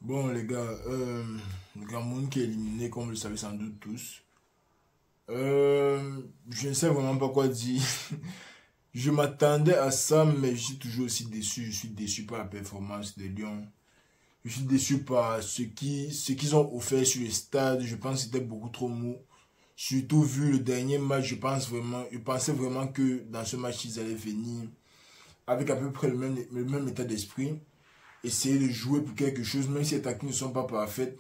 Bon les gars, le Cameroun qui est éliminé, comme vous le savez sans doute tous. Je ne sais vraiment pas quoi dire. Je m'attendais à ça, mais je suis toujours aussi déçu. Je suis déçu par la performance des Lions. Je suis déçu par ce qu'ils ont offert sur le stade. Je pense que c'était beaucoup trop mou. Surtout vu le dernier match, je pensais vraiment que dans ce match, ils allaient venir avec à peu près le même état d'esprit. Essayer de jouer pour quelque chose, même si les tactiques ne sont pas parfaites.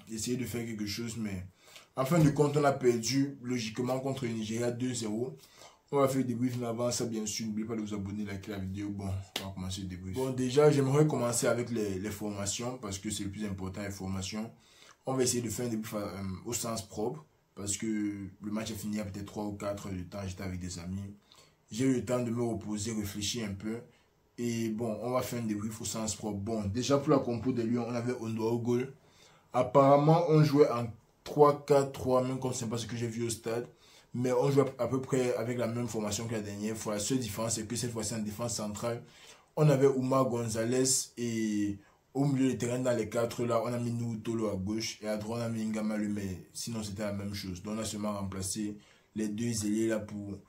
Essayer de faire quelque chose, mais en fin de compte, on a perdu logiquement contre le Nigeria 2-0. On va faire le débrief, mais avant ça, bien sûr, n'oubliez pas de vous abonner, liker la vidéo. Bon, on va commencer le débrief. Bon, déjà, j'aimerais commencer avec les formations, parce que c'est le plus important, les formations. On va essayer de faire un débrief au sens propre, parce que le match est fini à peut-être 3 ou 4 heures de temps, j'étais avec des amis. J'ai eu le temps de me reposer, réfléchir un peu. Et bon, on va faire un débrief au sens propre. Bon, déjà pour la compo des Lions, on avait Ondoa au goal. Apparemment, on jouait en 3-4-3, même comme c'est pas ce que j'ai vu au stade. Mais on jouait à peu près avec la même formation que la dernière fois. La seule différence, c'est que cette fois-ci, en défense centrale, on avait Oumar Gonzalez et au milieu du terrain, dans les quatre là, on a mis Tolo à gauche et à droite, on a mis Ngamalu, mais sinon, c'était la même chose. Donc, on a seulement remplacé les deux ailiers là pour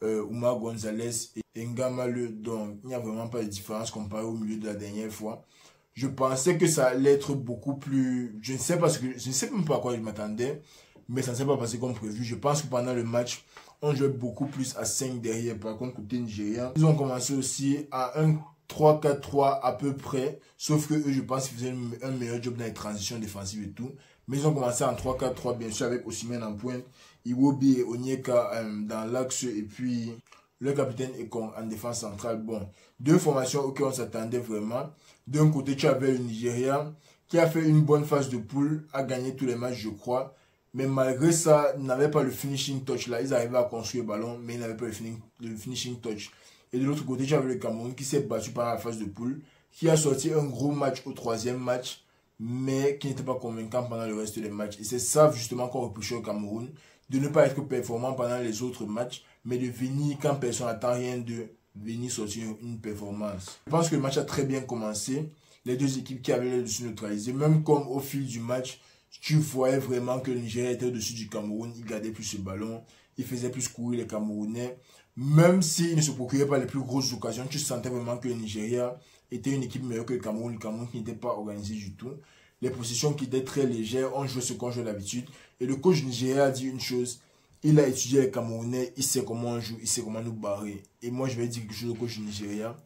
Oumar Gonzalez et Ngamalu. Donc, il n'y a vraiment pas de différence comparé au milieu de la dernière fois. Je pensais que ça allait être beaucoup plus. Je ne sais même pas à quoi je m'attendais, mais ça ne s'est pas passé comme prévu. Je pense que pendant le match, on jouait beaucoup plus à 5 derrière. Par contre, côté Nigeria, ils ont commencé aussi à un 3-4-3 à peu près. Sauf que eux, je pense qu'ils faisaient un meilleur job dans les transitions défensives et tout. Mais ils ont commencé en 3-4-3, bien sûr, avec Osimhen en pointe, Iwobi et Onyeka dans l'axe, et puis le capitaine Ekong en défense centrale. Bon, deux formations auxquelles on s'attendait vraiment. D'un côté, tu avais le Nigeria qui a fait une bonne phase de poule, a gagné tous les matchs, je crois. Mais malgré ça, ils n'avaient pas le finishing touch là. Ils arrivaient à construire le ballon, mais ils n'avaient pas le finishing touch. Et de l'autre côté, tu avais le Cameroun qui s'est battu par la phase de poule, qui a sorti un gros match au troisième match, mais qui n'était pas convaincant pendant le reste des matchs. Et c'est ça justement qu'on reprochait au Cameroun, de ne pas être performant pendant les autres matchs, mais de venir quand personne n'attend rien de venir sortir une performance. Je pense que le match a très bien commencé. Les deux équipes qui avaient le dessus neutralisé, même comme au fil du match, tu voyais vraiment que le Nigeria était au-dessus du Cameroun. Il gardait plus ce ballon, il faisait plus courir les Camerounais. Même s'il ne se procurait pas les plus grosses occasions, tu sentais vraiment que le Nigeria était une équipe meilleure que le Cameroun qui n'était pas organisé du tout. Les positions qui étaient très légères, on jouait ce qu'on joue d'habitude. Et le coach Nigeria a dit une chose, il a étudié les Camerounais, il sait comment on joue, il sait comment nous barrer. Et moi, je vais dire quelque chose au coach du Nigeria.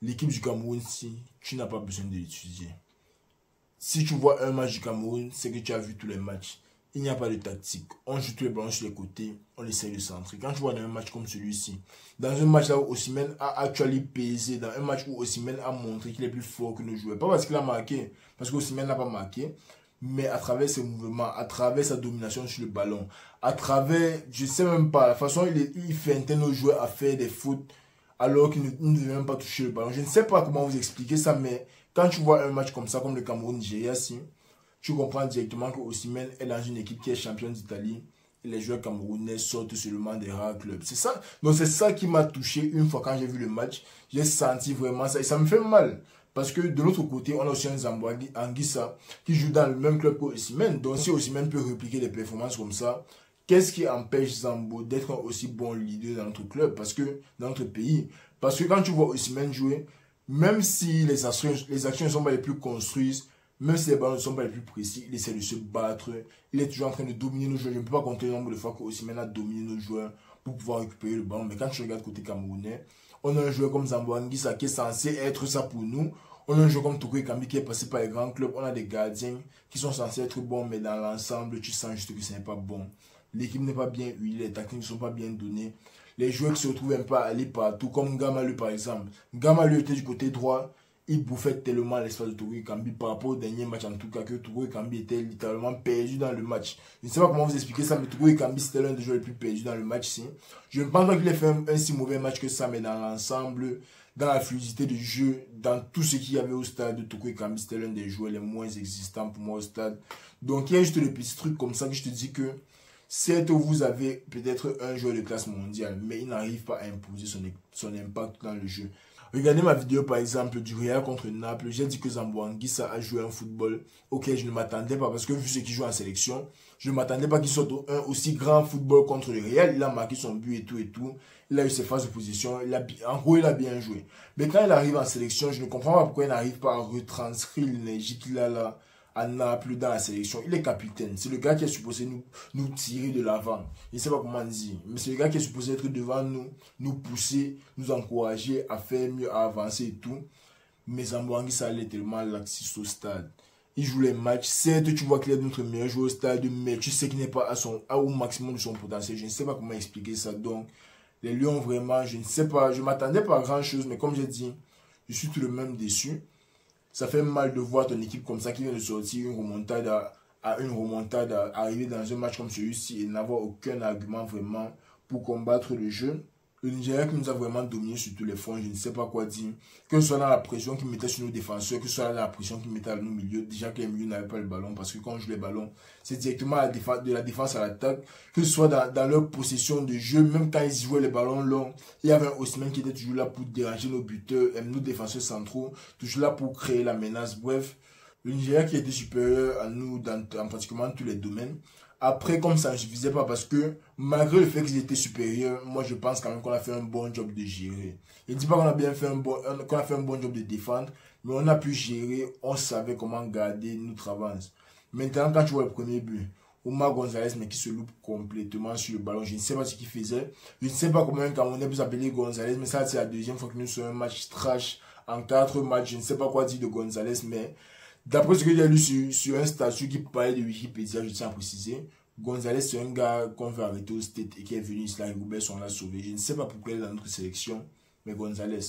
L'équipe du Cameroun, si tu n'as pas besoin de l'étudier. Si tu vois un match du Cameroun, c'est que tu as vu tous les matchs. Il n'y a pas de tactique. On joue tous les ballons sur les côtés, on essaie de centrer. Quand tu vois dans un match comme celui-ci, dans un match là où Osimhen a actuellement pesé, dans un match où Osimhen a montré qu'il est plus fort que nos joueurs, pas parce qu'il a marqué, parce qu'Osimhen n'a pas marqué, mais à travers ses mouvements, à travers sa domination sur le ballon, à travers, je sais même pas, la façon il feintait nos joueurs à faire des fautes alors qu'ils ne devaient même pas toucher le ballon. Je ne sais pas comment vous expliquer ça, mais quand tu vois un match comme ça, comme le Cameroun-Nigeria, si, tu comprends directement que Osimhen est dans une équipe qui est championne d'Italie et les joueurs camerounais sortent seulement des rares clubs. C'est ça. Donc c'est ça qui m'a touché une fois quand j'ai vu le match. J'ai senti vraiment ça et ça me fait mal. Parce que de l'autre côté, on a aussi un Zambo Anguissa qui joue dans le même club qu'Osimhen. Donc si Osimhen peut répliquer des performances comme ça, qu'est-ce qui empêche Zambo d'être un aussi bon leader dans notre club, parce que dans notre pays? Parce que quand tu vois Osimhen jouer, même si les actions ne sont pas les plus construites, même si les ballons ne sont pas les plus précis, il essaie de se battre. Il est toujours en train de dominer nos joueurs. Je ne peux pas compter le nombre de fois que Osimhen a dominé nos joueurs pour pouvoir récupérer le ballon. Mais quand tu regardes côté camerounais, on a un joueur comme Zambo Anguissa qui est censé être ça pour nous. On a un joueur comme Touré Kambi qui est passé par les grands clubs. On a des gardiens qui sont censés être bons, mais dans l'ensemble, tu sens juste que ce n'est pas bon. L'équipe n'est pas bien huilée, les tactiques ne sont pas bien données. Les joueurs qui se retrouvent un peu à aller partout, comme Ngamalu par exemple. Ngamalu était du côté droit, il bouffait tellement l'espace de Touré Kambi par rapport au dernier match, en tout cas, que Touré Kambi était littéralement perdu dans le match. Je ne sais pas comment vous expliquer ça, mais Touré Kambi c'était l'un des joueurs les plus perdus dans le match. Si. Je ne pense pas qu'il ait fait un si mauvais match que ça, mais dans l'ensemble, dans la fluidité du jeu, dans tout ce qu'il y avait au stade, Touré Kambi c'était l'un des joueurs les moins existants pour moi au stade. Donc il y a juste des petits trucs comme ça que je te dis que certes, vous avez peut-être un joueur de classe mondiale, mais il n'arrive pas à imposer son impact dans le jeu. Regardez ma vidéo par exemple du Real contre Naples. J'ai dit que Zambo Anguissa a joué un football auquel je ne m'attendais pas parce que vu ce qu'il joue en sélection, je ne m'attendais pas qu'il sorte un aussi grand football contre le Real. Il a marqué son but et tout et tout. Il a eu ses phases de position. En gros, il a bien joué. Mais quand il arrive en sélection, je ne comprends pas pourquoi il n'arrive pas à retranscrire l'énergie qu'il a là à Naples dans la sélection. Il est capitaine. C'est le gars qui est supposé nous tirer de l'avant. Je ne sais pas comment dire. Mais c'est le gars qui est supposé être devant nous, nous pousser, nous encourager à faire mieux, à avancer et tout. Mais Zamboangi, ça allait tellement laxiste au stade. Il joue les matchs. Certes, tu vois qu'il est notre meilleur joueur au stade, mais tu sais qu'il n'est pas au maximum de son potentiel. Je ne sais pas comment expliquer ça. Donc, les Lions, vraiment, je ne sais pas. Je ne m'attendais pas à grand chose, mais comme j'ai dit, je suis tout de même déçu. Ça fait mal de voir ton équipe comme ça qui vient de sortir une remontada arriver dans un match comme celui-ci et n'avoir aucun argument vraiment pour combattre le jeu. Le Nigeria qui nous a vraiment dominé sur tous les fronts, je ne sais pas quoi dire. Que ce soit dans la pression qu'il mettait sur nos défenseurs, que ce soit dans la pression qu'il mettait à nos milieux. Déjà que les milieux n'avaient pas le ballon, parce que quand on joue les ballons, c'est directement de la défense à l'attaque. Que ce soit dans leur possession de jeu, même quand ils jouaient les ballons longs, il y avait un Osimhen qui était toujours là pour déranger nos buteurs, nos défenseurs centraux, toujours là pour créer la menace. Bref, le Nigeria qui était supérieur à nous dans pratiquement tous les domaines. Après, comme ça ne suffisait pas, parce que malgré le fait qu'ils étaient supérieurs, moi je pense quand même qu'on a fait un bon job de gérer. Je ne dis pas qu'on a bien fait qu'on a fait un bon job de défendre, mais on a pu gérer, on savait comment garder notre avance. Maintenant, quand tu vois le premier but, Oumar Gonzalez, mais qui se loupe complètement sur le ballon, je ne sais pas ce qu'il faisait. Je ne sais pas comment un Camerounais peut s'appeler Gonzalez, mais ça c'est la deuxième fois que nous sommes un match trash en 4 matchs. Je ne sais pas quoi dire de Gonzalez, mais d'après ce que j'ai lu sur un statut qui parlait de Wikipédia, je tiens à préciser, Gonzalez c'est un gars qu'on veut arrêter au State et qui est venu ici, là, Rigobert sont là sauvés. Je ne sais pas pourquoi il est dans notre sélection, mais Gonzalez,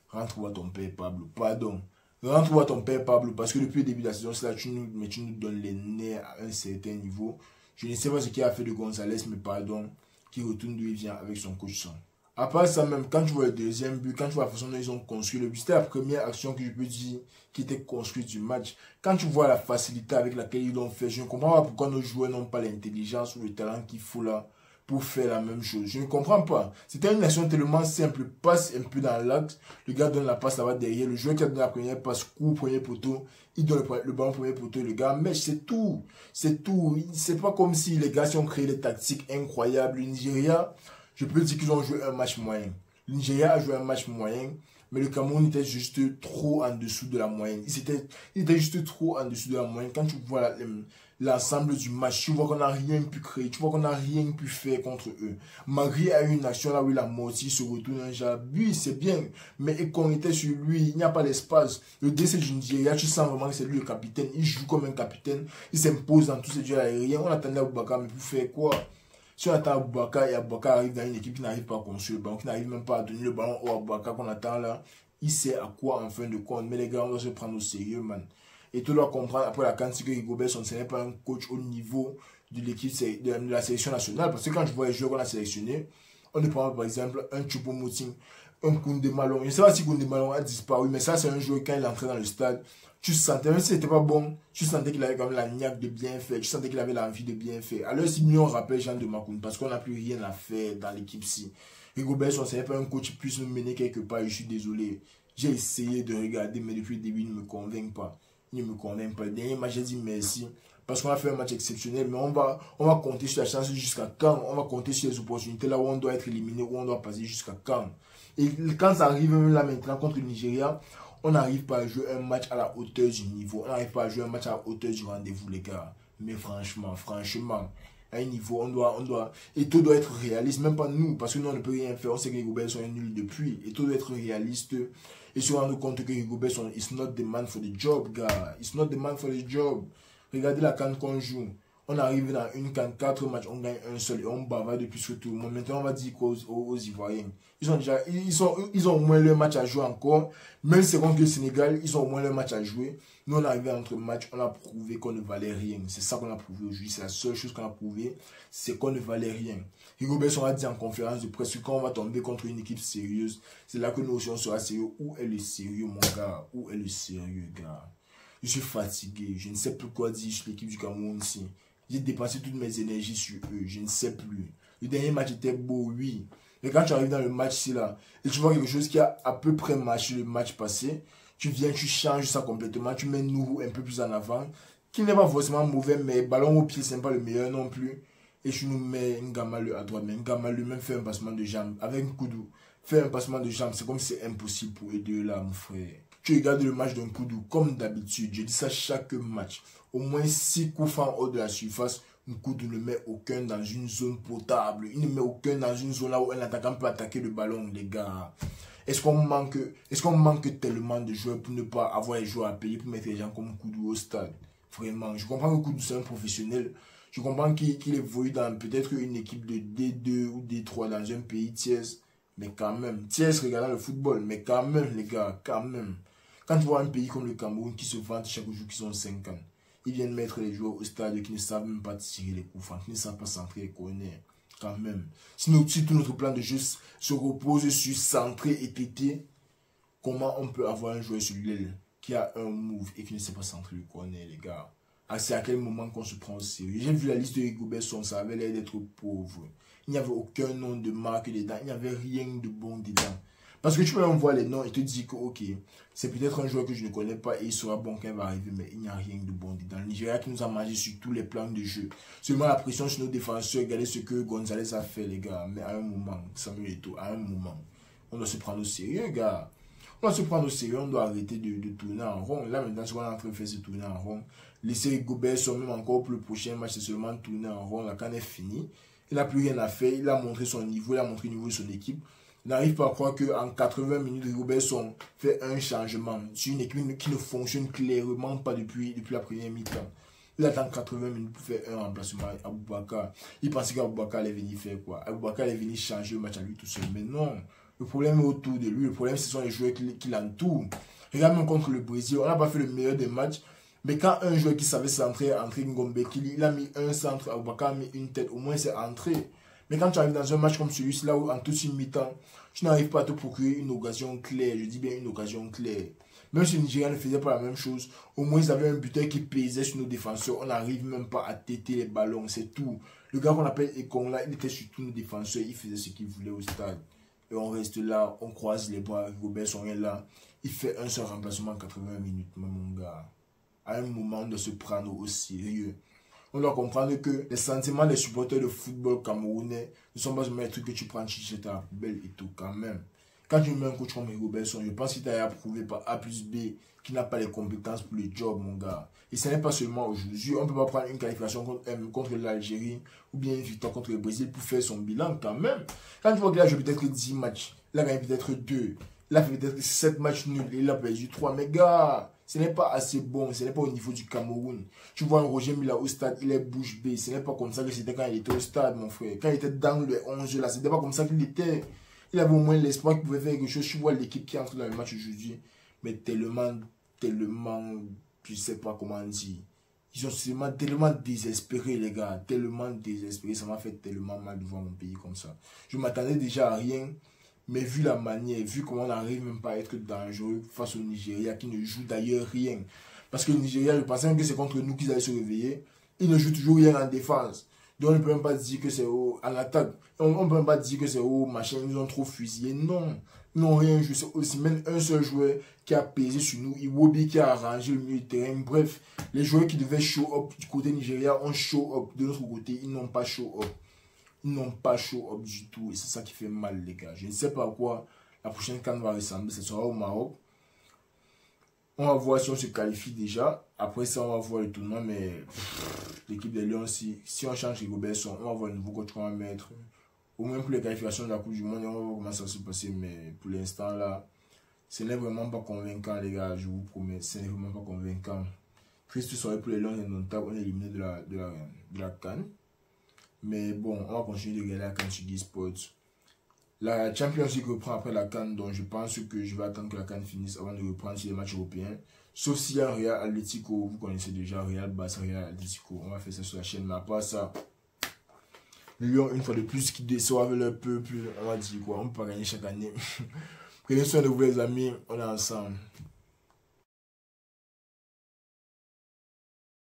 rentre voir ton père Pablo, pardon. Rentre voir ton père Pablo, parce que depuis le début de la saison, là, tu nous donnes les nerfs à un certain niveau. Je ne sais pas ce qu'il a fait de Gonzalez, mais pardon, qui retourne d'où il vient avec son coach son. À part ça même, quand tu vois le deuxième but, quand tu vois la façon dont ils ont construit le but, c'était la première action que je peux dire qui était construite du match. Quand tu vois la facilité avec laquelle ils l'ont fait, je ne comprends pas pourquoi nos joueurs n'ont pas l'intelligence ou le talent qu'il faut là pour faire la même chose. Je ne comprends pas. C'était une action tellement simple, passe un peu dans l'axe, le gars donne la passe là-bas derrière, le joueur qui a donné la première passe, court premier poteau, il donne le ballon premier poteau, le gars, mais c'est tout. C'est tout. C'est pas comme si les gars ont créé des tactiques incroyables. Le Nigeria, je peux dire qu'ils ont joué un match moyen. Le Nigeria a joué un match moyen, mais le Cameroun était juste trop en dessous de la moyenne. Il était juste trop en dessous de la moyenne. Quand tu vois l'ensemble du match, tu vois qu'on n'a rien pu créer, tu vois qu'on n'a rien pu faire contre eux. Magri a eu une action là où il a morti, se retourne un jab. Oui, c'est bien, mais quand il était sur lui, il n'y a pas d'espace. Le DC du Nigeria, tu sens vraiment que c'est lui le capitaine. Il joue comme un capitaine, il s'impose dans tous ces duels aériens. On attendait Aboubakar, mais pour faire quoi? Si on attend Aboubakar et Aboubakar arrive dans une équipe qui n'arrive pas à construire le ballon, qui n'arrive même pas à donner le ballon au Aboubakar qu'on attend là, il sait à quoi en fin de compte. Mais les gars, on doit se prendre au sérieux, man. Et tu dois comprendre après la quantité que Rigobert, ce n'est pas un coach au niveau de l'équipe de la sélection nationale. Parce que quand je vois les joueurs qu'on a sélectionnés, on ne prend pas par exemple un Choupo-Moting, un Koundé Malone. Je ne sais pas si Koundé Malone a disparu, mais ça c'est un joueur quand il est entré dans le stade. Tu sentais, même si c'était pas bon, tu sentais qu'il avait quand même la niaque de bien faire, tu sentais qu'il avait l'envie de bien faire. Alors si mieux on rappelle Jean de Makoun, parce qu'on n'a plus rien à faire dans l'équipe-ci. Rigobert, ce n'est pas un coach qui puisse nous mener quelque part, je suis désolé. J'ai essayé de regarder, mais depuis le début, il ne me convainc pas. Il ne me convainc pas. Le dernier match, j'ai dit merci, parce qu'on a fait un match exceptionnel, mais on va compter sur la chance jusqu'à quand? On va compter sur les opportunités là où on doit être éliminé, où on doit passer jusqu'à quand? Et quand ça arrive là maintenant contre le Nigeria, on n'arrive pas à jouer un match à la hauteur du niveau. On n'arrive pas à jouer un match à la hauteur du rendez-vous, les gars. Mais franchement, à un niveau, et tout doit être réaliste, même pas nous, parce que nous, on ne peut rien faire. On sait que les Rigobert sont nuls depuis. Et tout doit être réaliste. Et se rendre compte que Rigobert sont, it's not the man for the job, gars. It's not the man for the job. Regardez la CAN qu'on joue. On arrive dans une CAN, 4 matchs, on gagne un seul et on bavarde depuis ce tout le monde. Maintenant, on va dire aux Ivoiriens. Ils ont au moins leur match à jouer encore. Même si c'est contre le Sénégal, ils ont au moins leur match à jouer. Nous, on est arrivé à notre match, on a prouvé qu'on ne valait rien. C'est ça qu'on a prouvé aujourd'hui. C'est la seule chose qu'on a prouvé, c'est qu'on ne valait rien. Rigobert a dit en conférence de presse que quand on va tomber contre une équipe sérieuse, c'est là que nous aussi on sera sérieux. Où est le sérieux, mon gars? Où est le sérieux, gars? Je suis fatigué. Je ne sais plus quoi dire sur l'équipe du Cameroun ici. J'ai dépensé toutes mes énergies sur eux. Je ne sais plus. Le dernier match était beau, oui. Mais quand tu arrives dans le match, là, et tu vois quelque chose qui a à peu près marché le match passé, tu viens, tu changes ça complètement, tu mets Nourou un peu plus en avant, qui n'est pas forcément mauvais, mais ballon au pied, c'est pas le meilleur non plus. Et tu nous mets Ngamalu à droite, mais Ngamalu même fait un passement de jambes, avec Nkoudou, fait un passement de jambes, c'est comme si c'est impossible pour les deux là, mon frère. Tu regardes le match d'un Nkoudou, comme d'habitude, je dis ça chaque match, au moins 6 coups francs hors de la surface, Nkoudou ne met aucun dans une zone potable, il ne met aucun dans une zone là où un attaquant peut attaquer le ballon, les gars. Est-ce qu'on manque tellement de joueurs pour ne pas avoir les joueurs à payer pour mettre les gens comme Nkoudou au stade? Vraiment, je comprends que Nkoudou c'est un professionnel. Je comprends qu'il évolue dans peut-être une équipe de D2 ou D3 dans un pays tiers. Mais quand même, tiers regardant le football. Mais quand même, les gars, quand même. Quand tu vois un pays comme le Cameroun qui se vante chaque jour qu'ils ont 5 ans, ils viennent mettre les joueurs au stade qui ne savent même pas tirer les coups francs, qui ne savent pas centrer et connaître. Quand même. Sinon, si tout notre plan de jeu se repose sur centrer et péter, comment on peut avoir un joueur sur l'aile qui a un move et qui ne sait pas centrer le corner, les gars? C'est à quel moment qu'on se prend au sérieux? J'ai vu la liste de Rigobert Song, ça avait l'air d'être pauvre. Il n'y avait aucun nom de marque dedans, il n'y avait rien de bon dedans. Parce que tu peux même voir les noms et te dire que ok, c'est peut-être un joueur que je ne connais pas et il sera bon quand il va arriver, mais il n'y a rien de bon dedans. Le Nigeria qui nous a mangé sur tous les plans de jeu. Seulement la pression sur nos défenseurs, regardez ce que Gonzalez a fait, les gars. Mais à un moment, Samuel Eto'o, à un moment, on doit se prendre au sérieux, gars. On doit se prendre au sérieux, on doit arrêter de tourner en rond. Là maintenant, on est en train de faire se tourner en rond. Laisser Rigobert Song même encore pour le prochain match, c'est seulement tourner en rond. La canne est finie. Il n'a plus rien à faire. Il a montré son niveau, il a montré le niveau de son équipe. Il n'arrive pas à croire qu'en 80 minutes, Rigobert Song fait un changement sur une équipe qui ne fonctionne clairement pas depuis la première mi-temps. Il attend 80 minutes pour faire un remplacement à Aboubakar. Il pensait qu'Aboubakar allait venir faire quoi? Aboubakar allait venir changer le match à lui tout seul. Mais non. Le problème est autour de lui. Le problème, ce sont les joueurs qui l'entourent. Regarde même contre le Brésil. On n'a pas fait le meilleur des matchs. Mais quand un joueur qui savait centrer, entrer Ngombe, il a mis un centre, Aboubakar a mis une tête, au moins c'est entré. Mais quand tu arrives dans un match comme celui-ci, là où en toute une mi-temps, tu n'arrives pas à te procurer une occasion claire. Je dis bien une occasion claire. Même si le Nigeria ne faisait pas la même chose, au moins ils avaient un buteur qui pesait sur nos défenseurs. On n'arrive même pas à têter les ballons, c'est tout. Le gars qu'on appelle Ekong là, il était sur tous nos défenseurs, il faisait ce qu'il voulait au stade. Et on reste là, on croise les bras, Rigobert Song est là. Il fait un seul remplacement en 80 minutes, mon gars. À un moment de se prendre au sérieux. On doit comprendre que les sentiments des supporters de football camerounais ne sont pas seulement les trucs que tu prends, tu jettes à la poubelle et tout quand même. Quand tu mets un coach comme Rigobert Song, je pense qu'il t'a approuvé par A plus B qui n'a pas les compétences pour le job, mon gars. Et ce n'est pas seulement aujourd'hui. On ne peut pas prendre une qualification contre l'Algérie ou bien une victoire contre le Brésil pour faire son bilan quand même. Quand tu vois qu'il a joué peut-être 10 matchs, il a gagné peut-être 2, il a fait peut-être 7 matchs nuls et il a perdu 3. Mais gars, ce n'est pas assez bon, ce n'est pas au niveau du Cameroun. Tu vois un Roger Mila au stade, il est bouche bée. Ce n'est pas comme ça que c'était quand il était au stade, mon frère. Quand il était dans le 11 là, ce n'était pas comme ça qu'il était. Il avait au moins l'espoir qu'il pouvait faire quelque chose. Tu vois l'équipe qui entre dans le match aujourd'hui, mais tellement, je ne sais pas comment dire. Ils sont tellement désespérés, les gars. Tellement désespérés. Ça m'a fait tellement mal de voir mon pays comme ça. Je m'attendais déjà à rien. Mais vu la manière, vu comment on n'arrive même pas à être dangereux face au Nigeria, qui ne joue d'ailleurs rien. Parce que le Nigeria, je pensais même que c'est contre nous qu'ils allaient se réveiller. Ils ne jouent toujours rien en défense. Donc on ne peut même pas dire que c'est en attaque. On ne peut même pas dire que c'est machin, ils ont trop fusillé. Non. Ils n'ont rien joué. C'est aussi même un seul joueur qui a pesé sur nous. Iwobi qui a arrangé le milieu de terrain. Bref, les joueurs qui devaient show up du côté Nigeria ont show up de notre côté. Ils n'ont pas show up. Ils n'ont pas show up du tout. Et c'est ça qui fait mal, les gars. Je ne sais pas à quoi la prochaine CAN va ressembler. Ce sera au Maroc. On va voir si on se qualifie déjà. Après ça, on va voir le tournoi. Mais l'équipe des Lions, si on change Rigobert Song, on va voir le nouveau coach qu'on va mettre. Au moins pour les qualifications de la Coupe du Monde, on va voir comment ça va se passer. Mais pour l'instant, là, ce n'est vraiment pas convaincant, les gars. Je vous promets, ce n'est vraiment pas convaincant. Triste soirée pour les Lions indomptables. On est éliminé de la CAN. Mais bon, on va continuer de regarder la CAN sur Sports. La Champions League reprend après la CAN, donc je pense que je vais attendre que la CAN finisse avant de reprendre sur les matchs européens. Sauf s'il y a Real Atlético, vous connaissez déjà Real Barça, Real Atlético. On va faire ça sur la chaîne, mais à part ça, Lyon, une fois de plus, qui déçoivent leur peuple, on va dire quoi, on peut pas gagner chaque année. Prenez soin de vous les amis, on est ensemble.